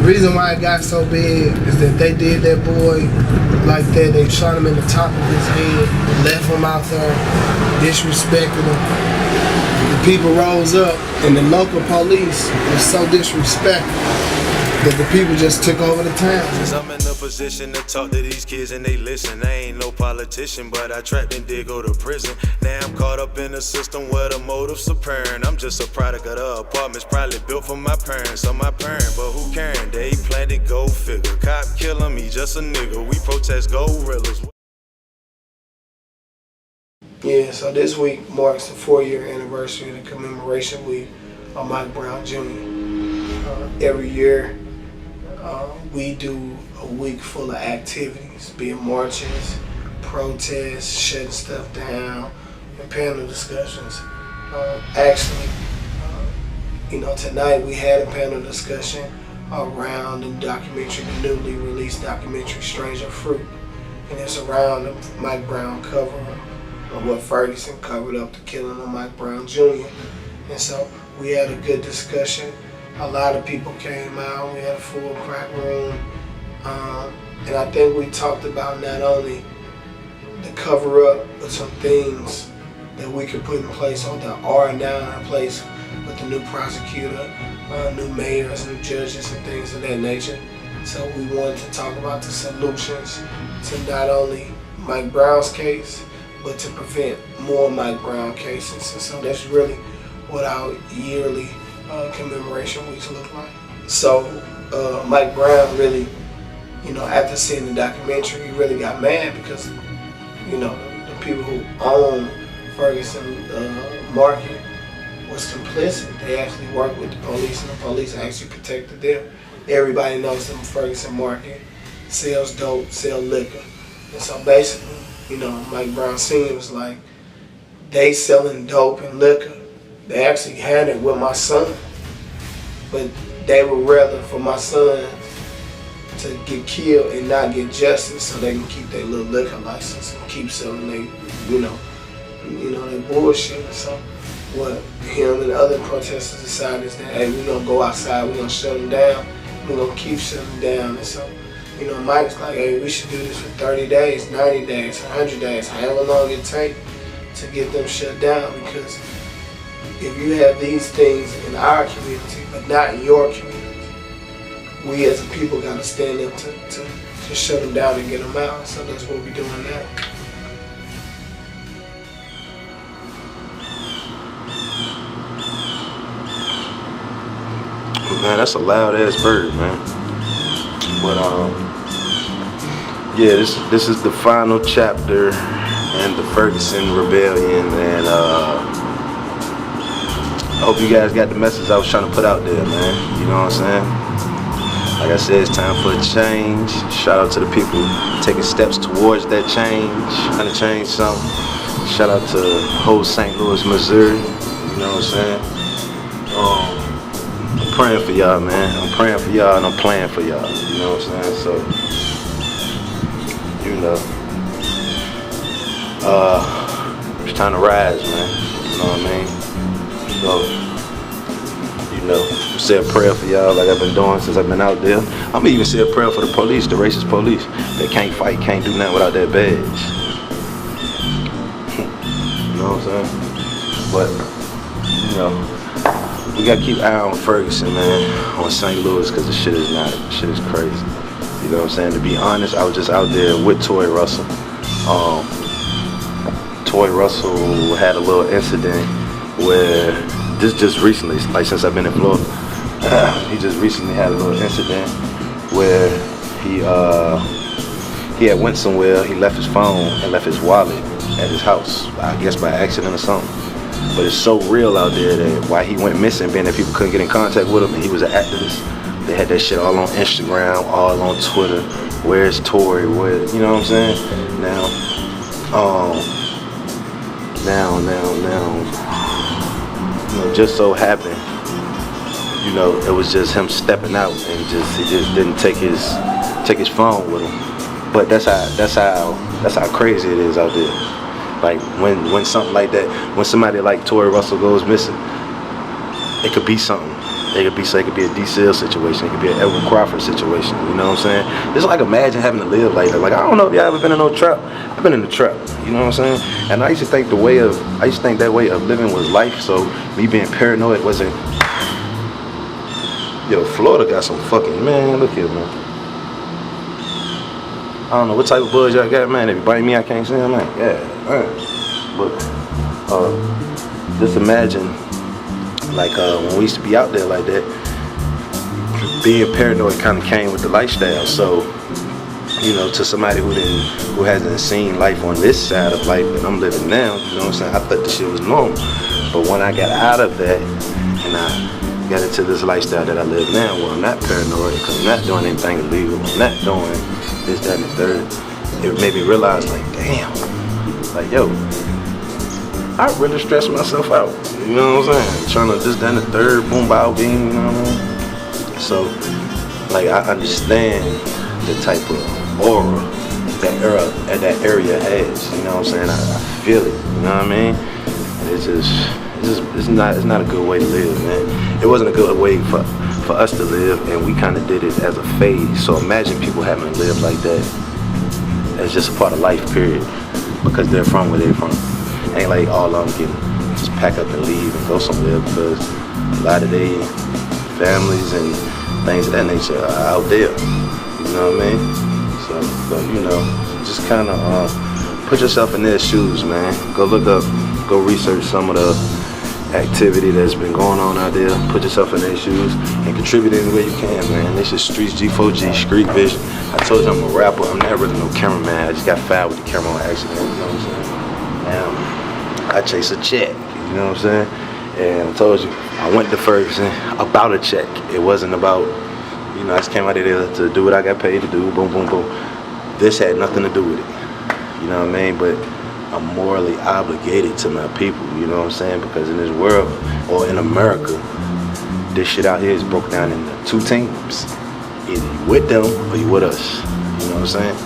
reason why it got so big is that they did that boy like that. They shot him in the top of his head, left him out there, disrespected him. The people rose up, and the local police was so disrespectful that the people just took over the town. Since I'm in a position to talk to these kids and they listen, I ain't no politician, but I trapped and did go to prison. Now I'm caught up in a system where the motive's apparent. I'm just a product of the apartments probably built for my parents or my parent, but who caring? They planted gold figure. Cop killing me, just a nigga. We protest gorillas. Yeah, so this week marks the 4-year anniversary of the commemoration week of Mike Brown Jr. Every year, we do a week full of activities, be it marches, protests, shutting stuff down, and panel discussions. Tonight we had a panel discussion around the documentary, the newly released documentary, Stranger Fruit. And it's around the Mike Brown cover of what Ferguson covered up the killing of Mike Brown Jr. And so we had a good discussion. A lot of people came out. We had a full crack room. And I think we talked about not only the cover up, but some things that we could put in place or that are now in place with the new prosecutor, new mayors, new judges, and things of that nature. So we wanted to talk about the solutions to not only Mike Brown's case, but to prevent more Mike Brown cases. And so that's really what our yearly commemoration weeks look like. So Mike Brown really, after seeing the documentary, he really got mad because, the people who own Ferguson Market was complicit. They actually worked with the police, and the police actually protected them. Everybody knows that Ferguson Market sells dope, sell liquor. And so basically, Mike Brown Sr. was like, they selling dope and liquor. They actually had it with my son, but they would rather for my son to get killed and not get justice so they can keep their little liquor license and keep selling their bullshit. So what him and other protesters decided is that, hey, we're gonna go outside, we're gonna shut them down, we're gonna keep shutting down. And so, Mike's like, hey, we should do this for 30 days, 90 days, 100 days, however long it takes to get them shut down. Because if you have these things in our community, but not in your community, we as a people gotta stand up to shut them down and get them out. So that's what we're doing now. Man, that's a loud ass bird, man. But yeah, this is the final chapter in the Fergsuon Rebellion, and I hope you guys got the message I was trying to put out there, man. You know what I'm saying? Like I said, it's time for a change. Shout out to the people taking steps towards that change, trying to change something. Shout out to whole St. Louis, Missouri. You know what I'm saying? I'm praying for y'all, man. I'm praying for y'all and I'm playing for y'all. You know what I'm saying? So, it's time to rise, man. You know what I mean? So, say a prayer for y'all like I've been doing since I've been out there. I'm gonna even say a prayer for the police, the racist police. They can't fight, can't do nothing without that badge. You know what I'm saying? But, we gotta keep an eye on Ferguson, man, on St. Louis, because the shit is crazy. You know what I'm saying? To be honest, I was just out there with Tory Russell. Tory Russell had a little incident where, this just recently, like since I've been in Florida, he just recently had a little incident where he had went somewhere, he left his phone and left his wallet at his house, I guess by accident or something. But it's so real out there that why he went missing, being that people couldn't get in contact with him, and he was an activist. They had that shit all on Instagram, all on Twitter. Where's Tory? Where, you know what I'm saying? Now, just so happened, it was just him stepping out and he just didn't take his phone with him. But that's how crazy it is out there. Like when something like that, when somebody like Tory Russell goes missing, it could be something. It could be a D-Seal situation. It could be an Edwin Crawford situation. You know what I'm saying? It's like imagine having to live like that. Like I don't know if y'all ever been in no trap. I've been in the trap. You know what I'm saying? And I used to think that way of living was life. So me being paranoid wasn't. Yo, Florida got some fucking man. Look here, man. I don't know what type of buzz y'all got, man. If you bite me, I can't see him, man. Yeah, man. But just imagine. Like when we used to be out there like that, being paranoid kind of came with the lifestyle. So, you know, to somebody who hasn't seen life on this side of life that I'm living now, you know what I'm saying? I thought the shit was normal. But when I got out of that and I got into this lifestyle that I live now, where I'm not paranoid because I'm not doing anything illegal, I'm not doing this, that, and the third, it made me realize, like, damn, like, yo, I really stress myself out, you know what I'm saying? Trying to this, that, and the third, boom, bow, beam, you know what I mean? So, like, I understand the type of aura that area has, you know what I'm saying? I feel it, you know what I mean? It's not a good way to live, man. It wasn't a good way for us to live, and we kind of did it as a phase. So imagine people having to live like that as just a part of life, period, because they're from where they're from. Ain't like all of them can just pack up and leave and go somewhere, because a lot of their families and things of that nature are out there. You know what I mean? So, but you know, just kind of put yourself in their shoes, man. Go look up, go research some of the activity that's been going on out there. Put yourself in their shoes and contribute any way you can, man. This is Streets G4G, Street Vision. I told you I'm a rapper. I'm not really no cameraman. I just got fired with the camera on accident. You know what I'm saying? Now, I chase a check, you know what I'm saying? And I told you, I went to Fergsuon about a check. It wasn't about, you know, I just came out of there to do what I got paid to do, boom, boom, boom. This had nothing to do with it, you know what I mean? But I'm morally obligated to my people, you know what I'm saying? Because in this world, or in America, this shit out here is broken down into two teams. Either you with them or you with us, you know what I'm saying?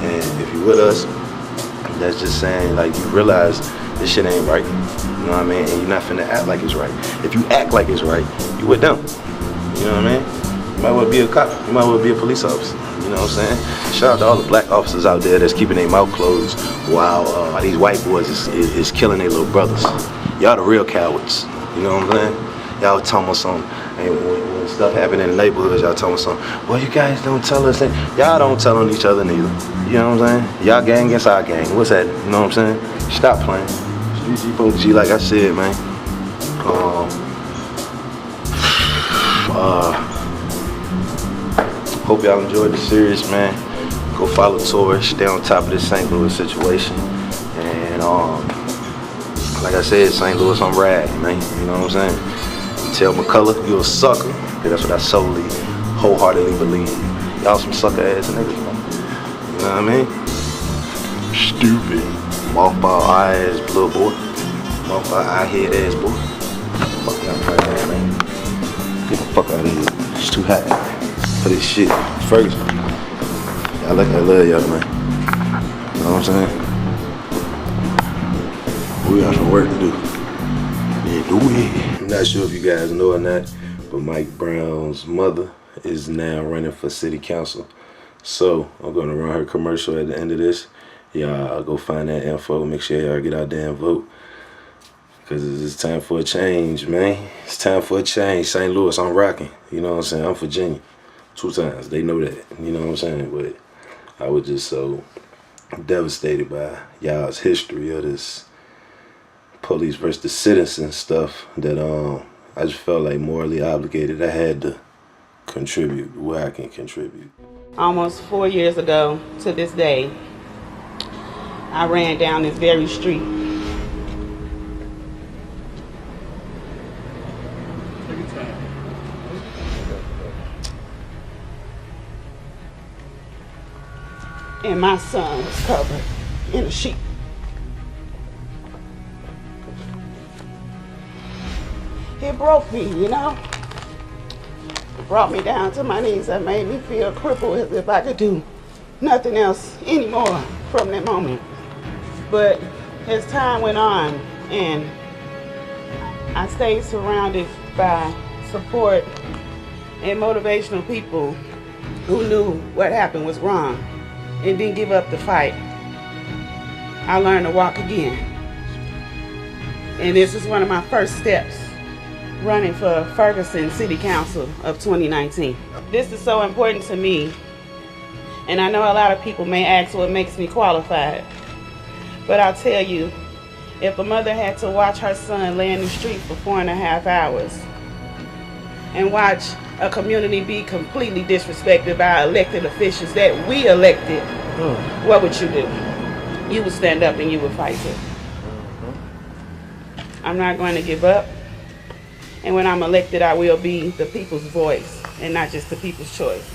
And if you with us, that's just saying, like, you realize this shit ain't right, you know what I mean? And you're not finna act like it's right. If you act like it's right, you with them, you know what I mean? You might well be a cop, you might well be a police officer, you know what I'm saying? Shout out to all the black officers out there that's keeping their mouth closed while these white boys is killing their little brothers. Y'all the real cowards, you know what I'm saying? Y'all talking about something, and when stuff happen in the neighborhoods, y'all talking about something. Well, you guys don't tell us that. Y'all don't tell on each other neither. You know what I'm saying? Y'all gang against our gang. What's that? You know what I'm saying? Stop playing. Street G4G, like I said, man. Hope y'all enjoyed the series, man. Go follow Tory, stay on top of this St. Louis situation. And like I said, St. Louis, I'm riding, man. You know what I'm saying? Tell McCullough, you a sucker. Cause that's what I solely, wholeheartedly believe. Y'all some sucker ass niggas, man. You know what I mean? Stupid. Mothball eye ass little boy. Mothball eye head ass boy. Fuck y'all playing, man. Get the fuck out of here. It's too hot for this shit. Ferguson. I love y'all, man. You know what I'm saying? We got some work to do. Yeah, do it. I'm not sure if you guys know or not, but Mike Brown's mother is now running for city council. So I'm gonna run her commercial at the end of this. Y'all go find that info. Make sure y'all get out there and vote. Cause it's time for a change, man. It's time for a change. St. Louis, I'm rocking. You know what I'm saying? I'm Virginia. 2 times. They know that. You know what I'm saying? But I was just so devastated by y'all's history of this police versus the citizen stuff that I just felt like morally obligated. I had to contribute where I can contribute. Almost 4 years ago to this day, I ran down this very street. And my son was covered in a sheet. It broke me, you know? It brought me down to my knees. It made me feel crippled, as if I could do nothing else anymore from that moment. But as time went on and I stayed surrounded by support and motivational people who knew what happened was wrong and didn't give up the fight, I learned to walk again. And this is one of my first steps, running for Ferguson City Council of 2019. This is so important to me, and I know a lot of people may ask what makes me qualified, but I'll tell you, if a mother had to watch her son lay in the street for 4.5 hours and watch a community be completely disrespected by elected officials that we elected, what would you do? You would stand up and you would fight it. I'm not going to give up. And when I'm elected, I will be the people's voice and not just the people's choice.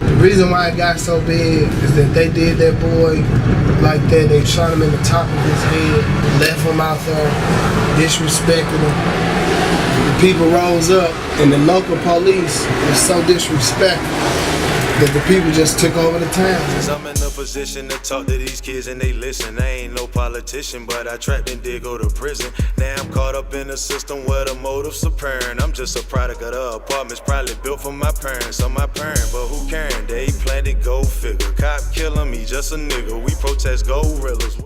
The reason why it got so big is that they did that boy like that. They shot him in the top of his head, left him out there, disrespected him. The people rose up, and the local police was so disrespectful that the people just took over the town. I'm in a position to talk to these kids and they listen. I ain't no politician, but I trapped and did go to prison. Now I'm caught up in a system where the motive's apparent. I'm just a product of the apartments probably built for my parents or my parent, but who caring? They planted, go figure. Cop killing me, just a nigga. We protest gorillas.